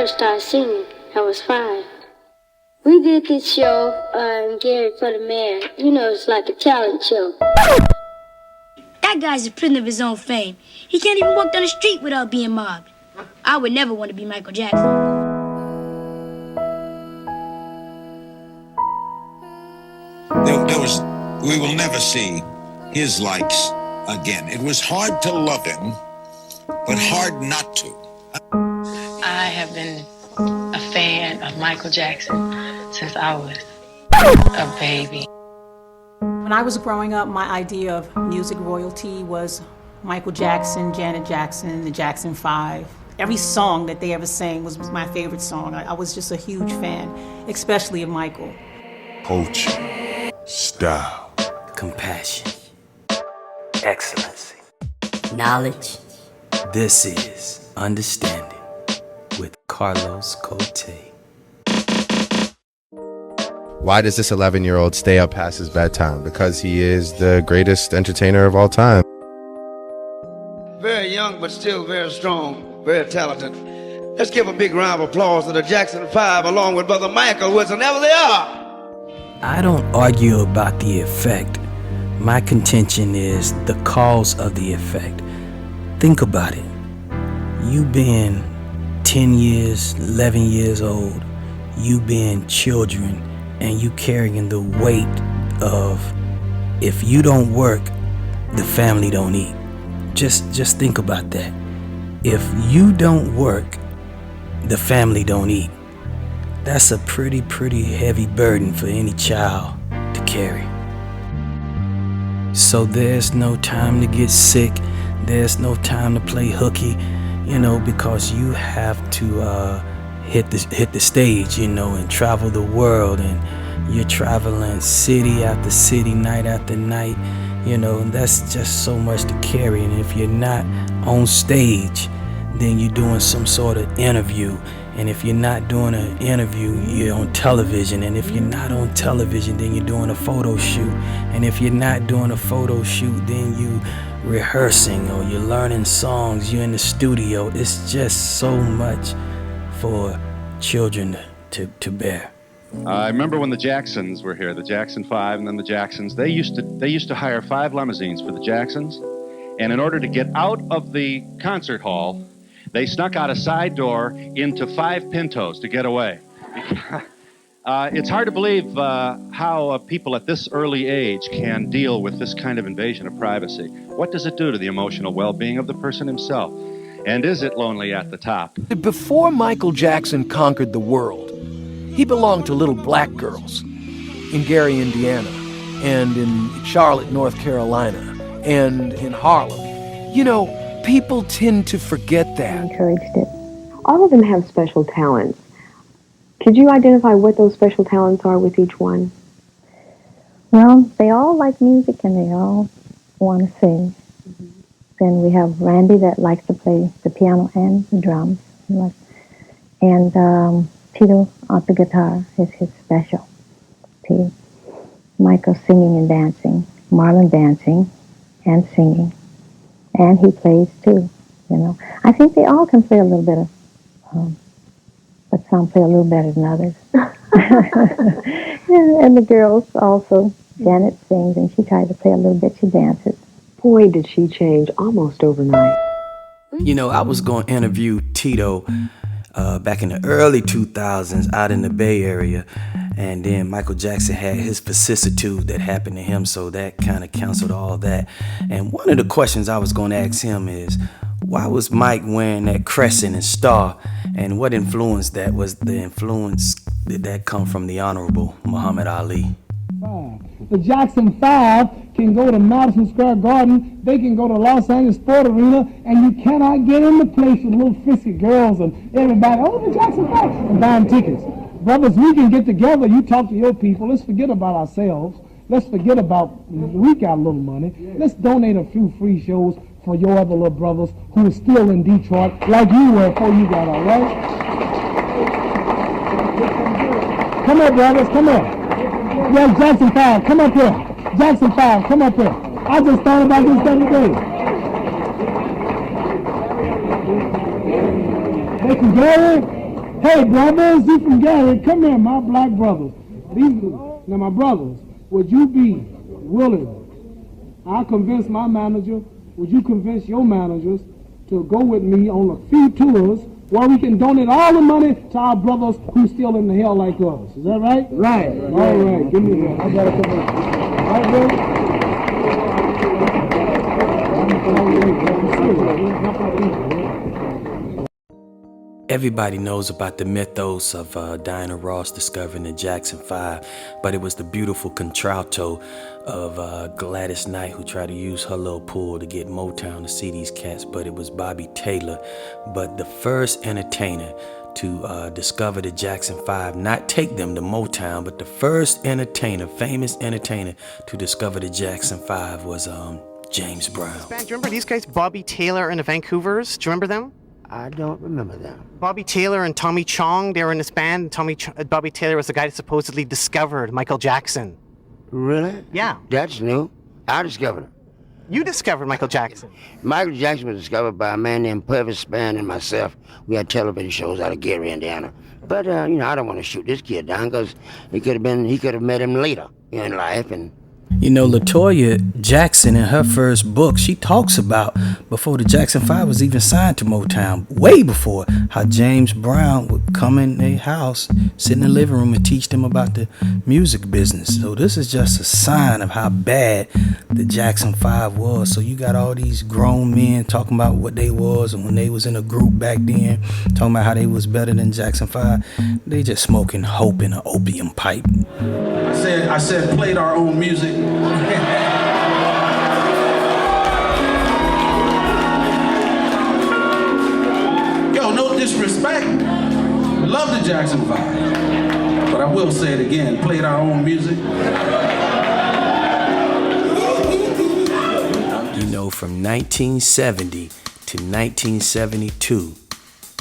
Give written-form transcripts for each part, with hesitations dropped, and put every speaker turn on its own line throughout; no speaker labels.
first started singing, I was 5. We did this show in Gary for the Mayor. You know, it's like a talent show.
That guy's a prisoner of his own fame. He can't even walk down the street without being mobbed. I would never want to be Michael Jackson.
We will never see his likes again. It was hard to love him, but hard not to.
I have been a fan of Michael Jackson since I was a baby.
When I was growing up, my idea of music royalty was Michael Jackson, Janet Jackson, the Jackson 5. Every song that they ever sang was my favorite song. I was just a huge fan, especially of Michael.
Culture, style,
compassion, excellency, knowledge. This is Understanding with Carlos Cote.
Why does this 11-year-old stay up past his bedtime? Because he is the greatest entertainer of all time.
Very young, but still very strong, very talented. Let's give a big round of applause to the Jackson 5 along with Brother Michael, wherever they are.
I don't argue about the effect. My contention is the cause of the effect. Think about it. You being 10 years, 11 years old, you being children, and you carrying the weight of, if you don't work, the family don't eat. Just think about that. If you don't work, the family don't eat. That's a pretty heavy burden for any child to carry. So there's no time to get sick. There's no time to play hooky, because you have to hit the stage, and travel the world, and you're traveling city after city, night after night, and that's just so much to carry. And if you're not on stage, then you're doing some sort of interview. And if you're not doing an interview, you're on television. And if you're not on television, then you're doing a photo shoot. And if you're not doing a photo shoot, then you rehearsing or you're learning songs, you're in the studio. It's just so much for children to bear.
I remember when the Jacksons were here, the Jackson 5 and then the Jacksons. They used to hire 5 limousines for the Jacksons. And in order to get out of the concert hall, they snuck out a side door into 5 Pintos to get away. It's hard to believe how people at this early age can deal with this kind of invasion of privacy. What does it do to the emotional well-being of the person himself? And is it lonely at the top?
Before Michael Jackson conquered the world, he belonged to little black girls in Gary, Indiana, and in Charlotte, North Carolina, and in Harlem. People tend to forget that.
I encouraged it. All of them have special talents. Could you identify what those special talents are with each one?
Well, they all like music and they all want to sing. Mm-hmm. Then we have Randy that likes to play the piano and the drums. And Tito on the guitar is his specialty. Michael singing and dancing. Marlon dancing and singing. And he plays too, I think they all can play a little bit of, but some play a little better than others. And the girls also, Janet sings and she tries to play a little bit, she dances.
Boy, did she change almost overnight.
I was going to interview Tito back in the early 2000s out in the Bay Area. And then Michael Jackson had his vicissitude that happened to him, so that kind of canceled all that. And one of the questions I was going to ask him is, why was Mike wearing that crescent and star? And what influenced that? Was the influence, did that come from the Honorable Muhammad Ali?
The Jackson 5 can go to Madison Square Garden, they can go to Los Angeles Sport Arena, and you cannot get in the place with little frisky girls and everybody, the Jackson 5, and buying tickets. Brothers, we can get together, you talk to your people, let's forget about ourselves, let's forget about, we got a little money, let's donate a few free shows for your other little brothers who are still in Detroit, like you were before you got out, right? Come here, brothers, come here. Yeah, Jackson 5, come up here. Jackson 5, come up here. I just thought about this the other day. They can Gary, Hey, brothers, you from Gary, come here, my black brothers. Now, my brothers, would you be willing? I convince my manager. Would you convince your managers to go with me on a few tours where we can donate all the money to our brothers who's still in the hell like us? Is that right? Right. All right. Give me that. I got to come in. All right, bro?
Everybody knows about the mythos of Diana Ross discovering the Jackson 5, but it was the beautiful contralto of Gladys Knight who tried to use her little pull to get Motown to see these cats, but it was Bobby Taylor. But the first entertainer to discover the Jackson 5, not take them to Motown, but the first entertainer, famous entertainer to discover the Jackson 5 was James Brown.
Do you remember these guys, Bobby Taylor and the Vancouvers? Do you remember them?
I don't remember them.
Bobby Taylor and Tommy Chong, they were in this band. Bobby Taylor was the guy that supposedly discovered Michael Jackson.
Really?
Yeah.
That's new. I discovered it.
You discovered Michael Jackson?
Michael Jackson was discovered by a man named Purvis Spann and myself. We had television shows out of Gary, Indiana. But, I don't want to shoot this kid down because he could have met him later in life. And
you know, LaToya Jackson in her first book, she talks about before the Jackson 5 was even signed to Motown, way before, how James Brown would come in their house, sit in the living room and teach them about the music business. So this is just a sign of how bad the Jackson 5 was. So you got all these grown men talking about what they was and when they was in a group back then, talking about how they was better than Jackson 5. They just smoking hope in an opium pipe.
I said played our own music. Yo, no disrespect. Love the Jackson 5. But I will say it again, played our own music.
You know, from 1970 to 1972,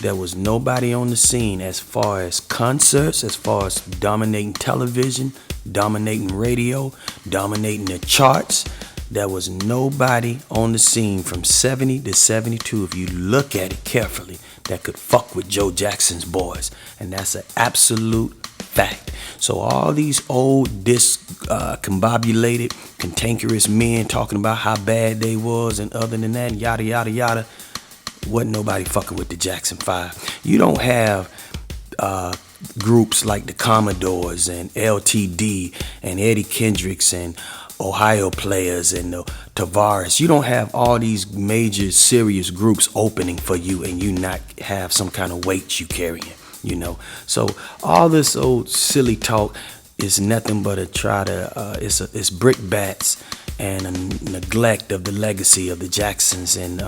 there was nobody on the scene as far as concerts, as far as dominating television, dominating radio, dominating the charts. There was nobody on the scene from 70 to 72, if you look at it carefully, that could fuck with Joe Jackson's boys. And that's an absolute fact. So all these old discombobulated, cantankerous men talking about how bad they was and other than that, yada, yada, yada, wasn't nobody fucking with the Jackson 5. You don't have groups like the Commodores and LTD and Eddie Kendricks and Ohio Players and the Tavares. You don't have all these major serious groups opening for you and you not have some kind of weight you carrying, you know. So all this old silly talk is nothing but it's brickbats and a neglect of the legacy of the Jacksons and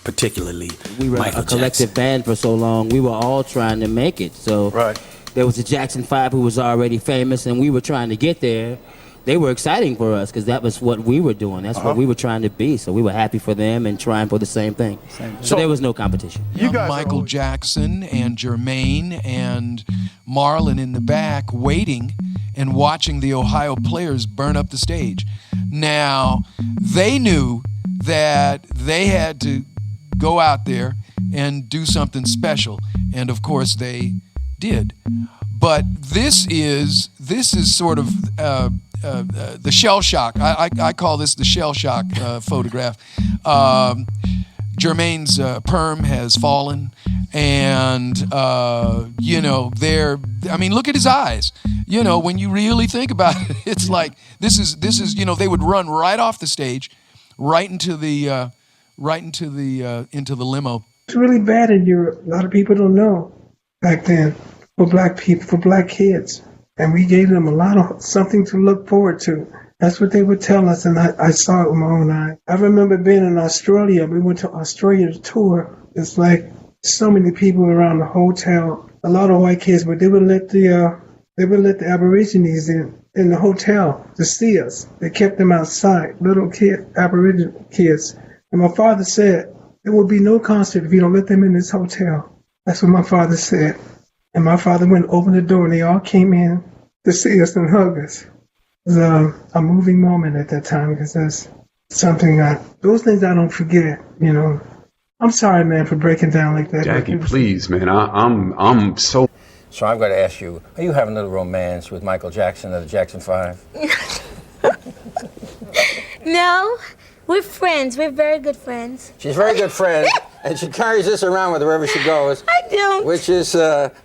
particularly
we were
Michael
a collective
Jackson.
band for so long. We were all trying to make it. So there was a Jackson 5 who was already famous, and we were trying to get there. They were exciting for us because that was what we were doing. That's what we were trying to be. So we were happy for them and trying for the same thing. So there was no competition.
You got Michael Jackson and Jermaine and Marlon in the back waiting and watching the Ohio Players burn up the stage. Now, they knew that they had to go out there and do something special, and of course they did. But this is sort of the shell shock. I call this the shell shock photograph. Jermaine's perm has fallen, and look at his eyes. You know, when you really think about it, it's like this is they would run right off the stage, right into the limo.
It's really bad in Europe. A lot of people don't know back then for black people, for black kids, and we gave them a lot of something to look forward to. That's what they would tell us, and I saw it with my own eye. I remember being in Australia. We went to Australia to tour. It's like so many people around the hotel, a lot of white kids, but they would let the Aborigines in the hotel to see us. They kept them outside, little Aboriginal kids. And my father said, there will be no concert if you don't let them in this hotel. That's what my father said. And my father went and opened the door, and they all came in to see us and hug us. It was a moving moment at that time, because that's something those things I don't forget, you know. I'm sorry, man, for breaking down like that.
Jackie, please, man. I'm so.
So I've got to ask you, are you having a little romance with Michael Jackson of the Jackson 5?
No, we're friends. We're very good friends.
She's a very good friend, and she carries this around with her wherever she goes.
I don't.
Which is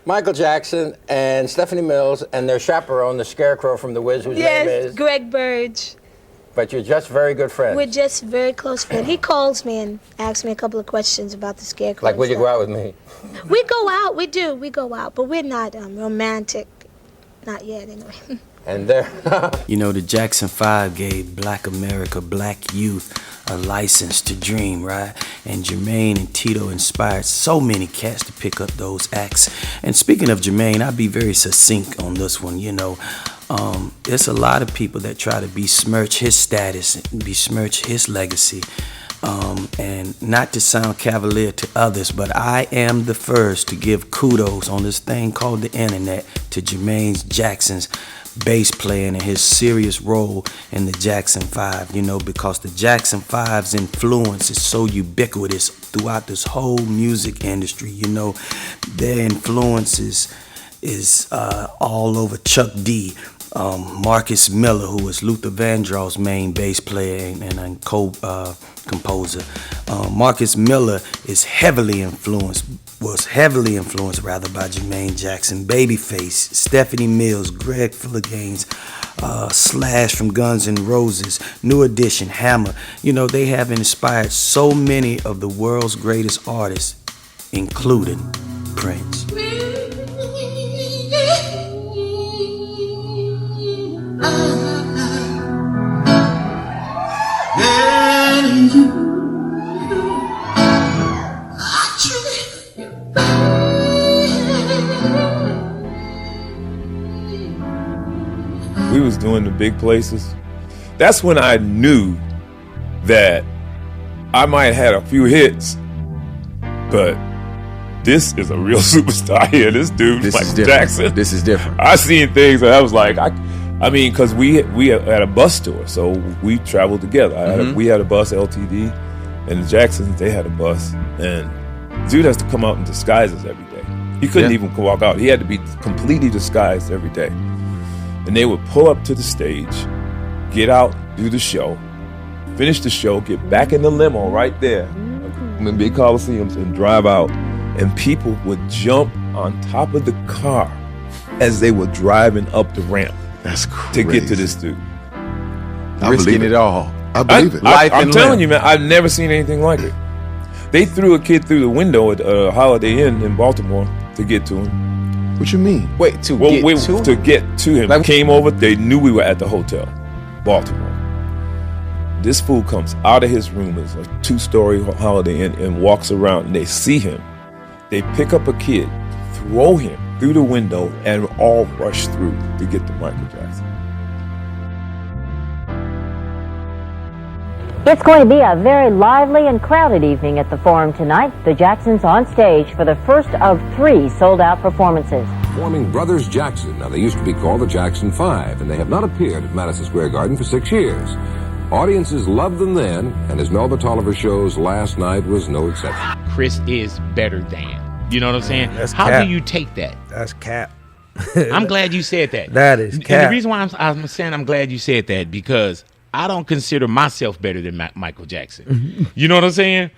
Michael Jackson and Stephanie Mills and their chaperone, the Scarecrow from The Wiz, whose name
Yes,
is...
Greg Burge.
But you're just very good friends.
We're just very close friends. He calls me and asks me a couple of questions about the Scarecrow.
Like, will you go out with me?
We go out. We do. We go out. But we're not romantic. Not yet, anyway.
And there...
You know, the Jackson 5 gave black America, black youth, a license to dream, right? And Jermaine and Tito inspired so many cats to pick up those acts. And speaking of Jermaine, I'll be very succinct on this one, you know. There's a lot of people that try to besmirch his status, besmirch his legacy. And not to sound cavalier to others, but I am the first to give kudos on this thing called the internet to Jermaine Jackson's bass playing and his serious role in the Jackson 5, you know, because the Jackson 5's influence is so ubiquitous throughout this whole music industry, you know. Their influence is all over Chuck D, Marcus Miller, who was Luther Vandross's main bass player and co-composer. Marcus Miller was heavily influenced by Jermaine Jackson, Babyface, Stephanie Mills, Greg Philliganes, Slash from Guns N' Roses, New Edition, Hammer. You know, they have inspired so many of the world's greatest artists, including Prince.
We was doing the big places. That's when I knew that I might have had a few hits, but this is a real superstar here. This dude, Michael Jackson.
This is different.
I seen things that I was like, I mean, because we had a bus tour, so we traveled together. We had a bus, LTD, and the Jacksons, they had a bus, and dude has to come out in disguises every day. He couldn't even walk out. He had to be completely disguised every day. And they would pull up to the stage, get out, do the show, finish the show, get back in the limo right there, in big Coliseums, and drive out. And people would jump on top of the car as they were driving up the ramp.
That's crazy.
To get to this dude.
Risking it all. I believe it.
I'm telling you, man, I've never seen anything like it. They threw a kid through the window at a Holiday Inn in Baltimore to get to him.
What you mean?
Wait, to get to him. Like, came over, they knew we were at the hotel, Baltimore. This fool comes out of his room, it's a 2-story Holiday Inn, and walks around, and they see him. They pick up a kid, throw him through the window, and all rush through to get to Michael Jackson.
It's going to be a very lively and crowded evening at the Forum tonight. The Jacksons on stage for the first of 3 sold-out performances.
Forming Brothers Jackson. Now, they used to be called the Jackson 5, and they have not appeared at Madison Square Garden for 6 years. Audiences loved them then, and as Melba Tolliver shows, last night was no exception.
Chris is better than. You know what I'm saying?
That's
How
cap.
do you take that?
That's cap.
I'm glad you said that.
That is cap.
And the reason why I'm saying I'm glad you said that, because I don't consider myself better than Michael Jackson. You know what I'm saying?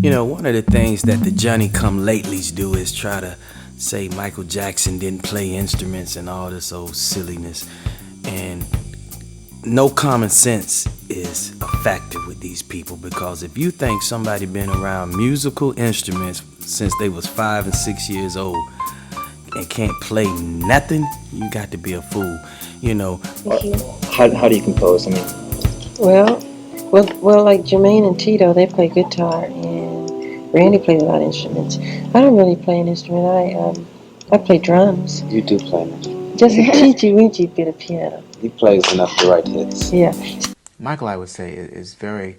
You know, one of the things that the Johnny-come-latelys do is try to say Michael Jackson didn't play instruments and all this old silliness. And no common sense is a factor with these people, because if you think somebody been around musical instruments since they was 5 and 6 years old and can't play nothing, you got to be a fool, you know.
How do you compose? I mean,
well, like Jermaine and Tito, they play guitar, and Randy plays a lot of instruments. I don't really play an instrument. I play drums.
You do play an instrument.
Just a teensy-weensy bit of piano.
He plays enough to write hits.
Yeah.
Michael, I would say, is very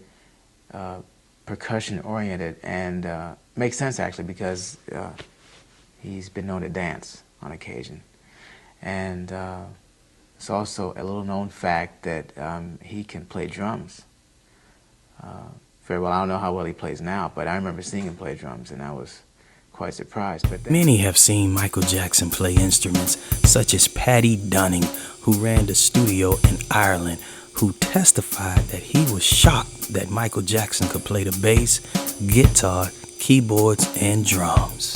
percussion-oriented, and makes sense, actually, because he's been known to dance on occasion. And it's also a little-known fact that he can play drums very well. I don't know how well he plays now, but I remember seeing him play drums, and I was quite surprised. But
many have seen Michael Jackson play instruments, such as Paddy Dunning, who ran the studio in Ireland, who testified that he was shocked that Michael Jackson could play the bass, guitar, keyboards, and drums.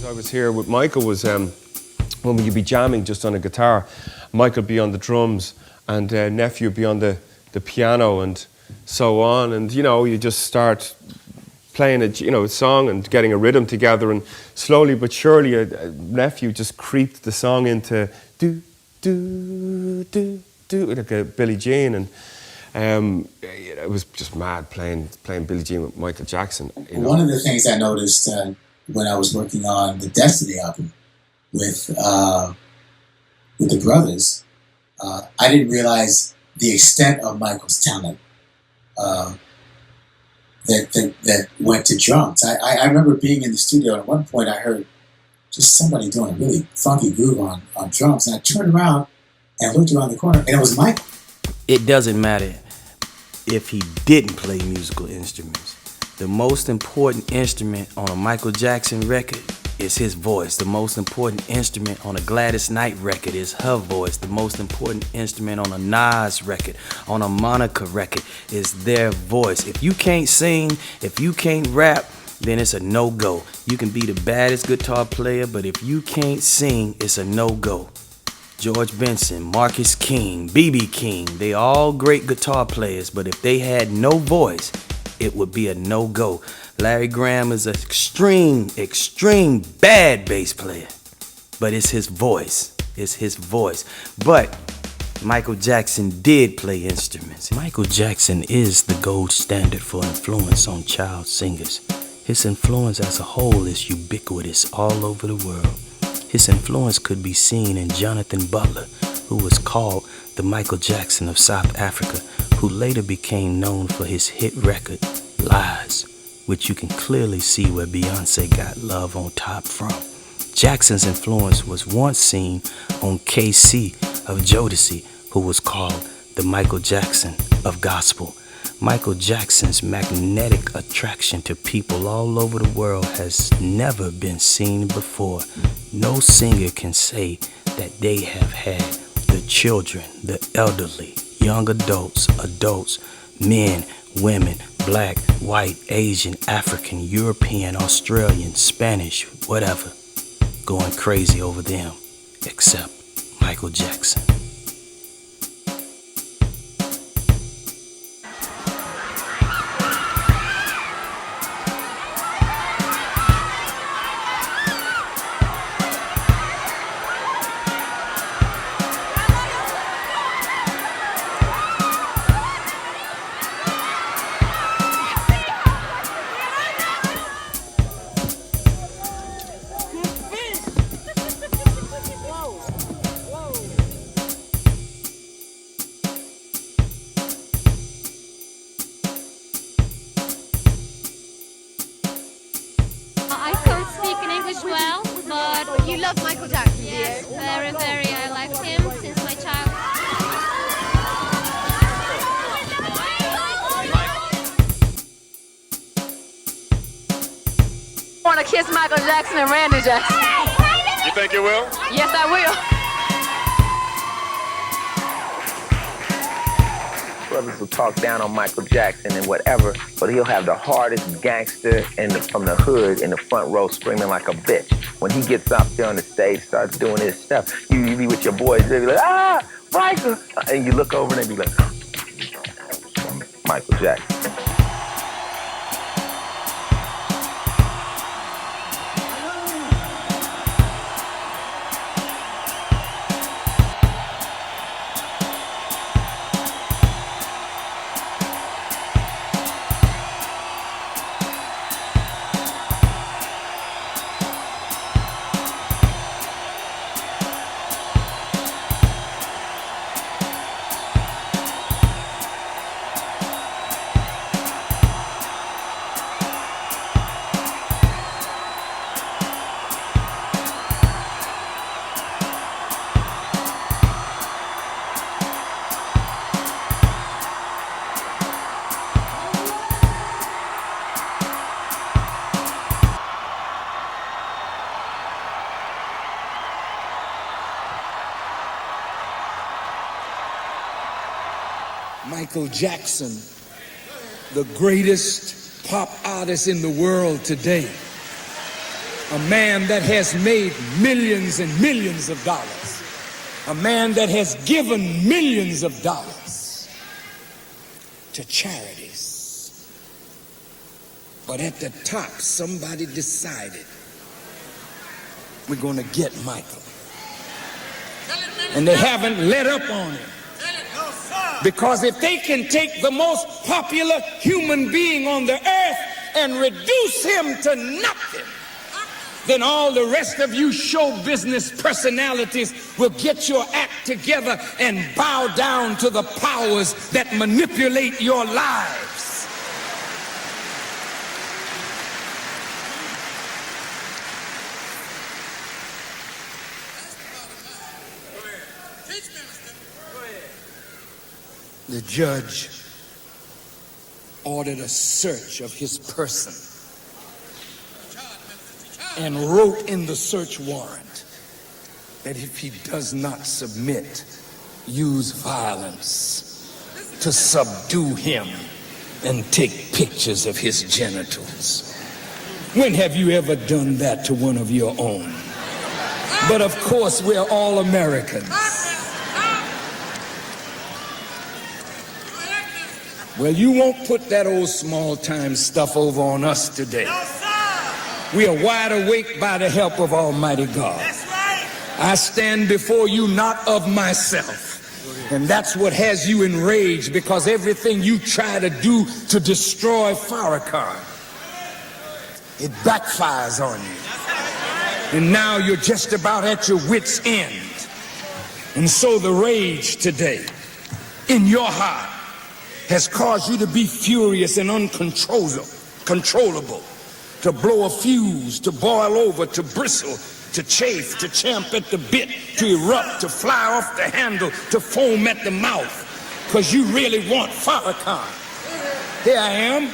I was here with Michael was when you'd be jamming just on a guitar, Michael would be on the drums and nephew would be on the piano and so on, and you just start playing a song and getting a rhythm together, and slowly but surely a nephew just creeped the song into do do do do like a Billie Jean, and it was just mad playing Billie Jean with Michael Jackson.
One of the things I noticed when I was working on the Destiny album with the brothers, I didn't realize the extent of Michael's talent that went to drums. I remember being in the studio, and at one point I heard just somebody doing a really funky groove on drums, and I turned around and looked around the corner, and it was Michael.
It doesn't matter if he didn't play musical instruments. The most important instrument on a Michael Jackson record is his voice. The most important instrument on a Gladys Knight record is her voice. The most important instrument on a Nas record, on a Monica record, is their voice. If you can't sing, if you can't rap, then it's a no-go. You can be the baddest guitar player, but if you can't sing, it's a no-go. George Benson, Marcus King, B.B. King, they all great guitar players, but if they had no voice, it would be a no-go. Larry Graham is an extreme bad bass player, but it's his voice. It's his voice. But Michael Jackson did play instruments. Michael Jackson is the gold standard for influence on child singers. His influence as a whole is ubiquitous all over the world. His influence could be seen in Jonathan Butler, who was called the Michael Jackson of South Africa, who later became known for his hit record, Lies, which you can clearly see where Beyonce got Love on Top from. Jackson's influence was once seen on KC of Jodeci, who was called the Michael Jackson of Gospel. Michael Jackson's magnetic attraction to people all over the world has never been seen before. No singer can say that they have had the children, the elderly, young adults, men, women, black, white, Asian, African, European, Australian, Spanish, whatever, going crazy over them, except Michael Jackson.
You love Michael Jackson, do you?
Yes, very, very. I liked him since my childhood.
I want to kiss Michael Jackson and Randy Jackson.
You think you will?
Yes, I will.
brothers will talk down on Michael Jackson and whatever, but he'll have the hardest gangster from the hood in the front row screaming like a bitch. When he gets up there on the stage, starts doing his stuff, you be with your boys, they'll be like, ah, Michael! And you look over and they be like, Michael Jackson.
Michael Jackson, the greatest pop artist in the world today. A man that has made millions and millions of dollars. A man that has given millions of dollars to charities. But at the top, somebody decided we're going to get Michael. And they haven't let up on him. Because if they can take the most popular human being on the earth and reduce him to nothing, then all the rest of you show business personalities will get your act together and bow down to the powers that manipulate your lives. The judge ordered a search of his person and wrote in the search warrant that if he does not submit, use violence to subdue him and take pictures of his genitals. When have you ever done that to one of your own? But of course, we're all Americans. Well, you won't put that old small-time stuff over on us today. We are wide awake by the help of Almighty God. I stand before you not of myself. And that's what has you enraged, because everything you try to do to destroy Farrakhan, it backfires on you. And now you're just about at your wit's end. And so the rage today in your heart has caused you to be furious and uncontrollable, to blow a fuse, to boil over, to bristle, to chafe, to champ at the bit, to erupt, to fly off the handle, to foam at the mouth, because you really want Farrakhan. Here I am,